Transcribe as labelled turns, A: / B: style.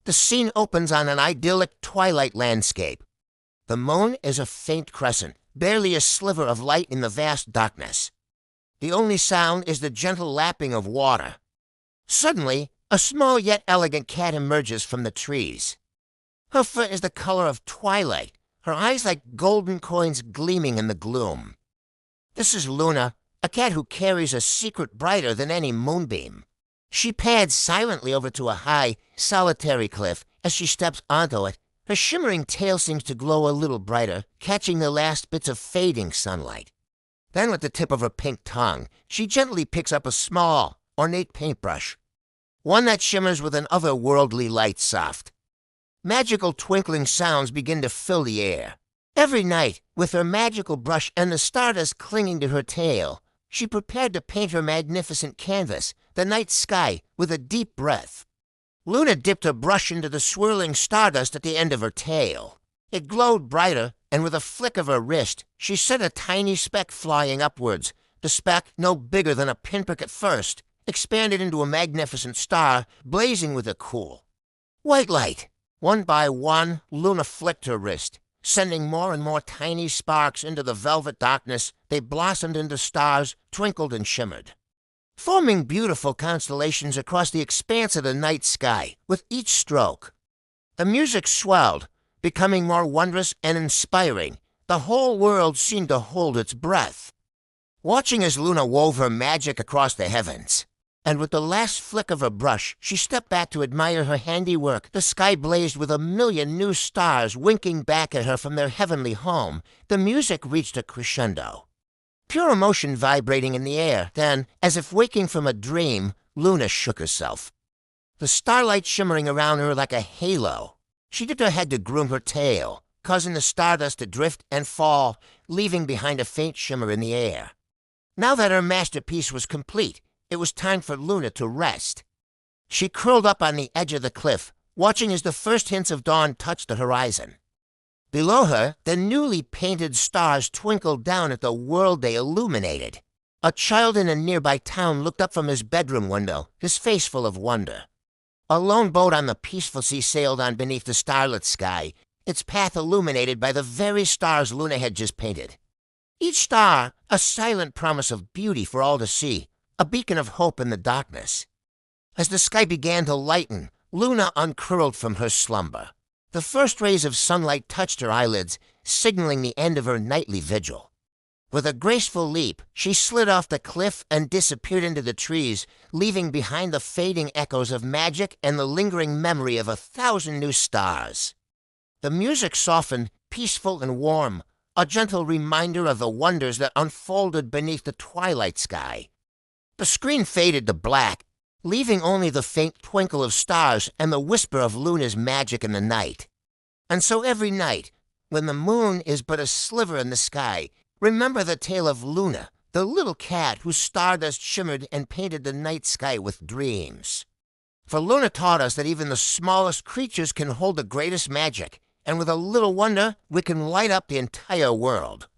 A: The scene opens on an idyllic twilight landscape. The moon is a faint crescent, barely a sliver of light in the vast darkness. The only sound is the gentle lapping of water. Suddenly, a small yet elegant cat emerges from the trees. Her fur is the color of twilight, her eyes like golden coins gleaming in the gloom. This is Luna, a cat who carries a secret brighter than any moonbeam. She pads silently over to a high, solitary cliff. As she steps onto it, her shimmering tail seems to glow a little brighter, catching the last bits of fading sunlight. Then with the tip of her pink tongue, she gently picks up a small, ornate paintbrush, one that shimmers with an otherworldly light soft. Magical twinkling sounds begin to fill the air. Every night, with her magical brush and the stardust clinging to her tail, she prepared to paint her magnificent canvas, the night sky, with a deep breath. Luna dipped her brush into the swirling stardust at the end of her tail. It glowed brighter, and with a flick of her wrist, she sent a tiny speck flying upwards. The speck, no bigger than a pinprick at first, expanded into a magnificent star, blazing with a cool white light. One by one, Luna flicked her wrist, sending more and more tiny sparks into the velvet darkness. They blossomed into stars, twinkled and shimmered, forming beautiful constellations across the expanse of the night sky with each stroke. The music swelled, becoming more wondrous and inspiring. The whole world seemed to hold its breath, watching as Luna wove her magic across the heavens. And with the last flick of her brush, she stepped back to admire her handiwork. The sky blazed with a million new stars winking back at her from their heavenly home. The music reached a crescendo, pure emotion vibrating in the air. Then, as if waking from a dream, Luna shook herself, the starlight shimmering around her like a halo. She dipped her head to groom her tail, causing the stardust to drift and fall, leaving behind a faint shimmer in the air. Now that her masterpiece was complete, it was time for Luna to rest. She curled up on the edge of the cliff, watching as the first hints of dawn touched the horizon. Below her, the newly painted stars twinkled down at the world they illuminated. A child in a nearby town looked up from his bedroom window, his face full of wonder. A lone boat on the peaceful sea sailed on beneath the starlit sky, its path illuminated by the very stars Luna had just painted. Each star, a silent promise of beauty for all to see, a beacon of hope in the darkness. As the sky began to lighten, Luna uncurled from her slumber. The first rays of sunlight touched her eyelids, signaling the end of her nightly vigil. With a graceful leap, she slid off the cliff and disappeared into the trees, leaving behind the fading echoes of magic and the lingering memory of 1,000 new stars. The music softened, peaceful and warm, a gentle reminder of the wonders that unfolded beneath the twilight sky. The screen faded to black, leaving only the faint twinkle of stars and the whisper of Luna's magic in the night. And so every night, when the moon is but a sliver in the sky, remember the tale of Luna, the little cat whose stardust shimmered and painted the night sky with dreams. For Luna taught us that even the smallest creatures can hold the greatest magic, and with a little wonder, we can light up the entire world.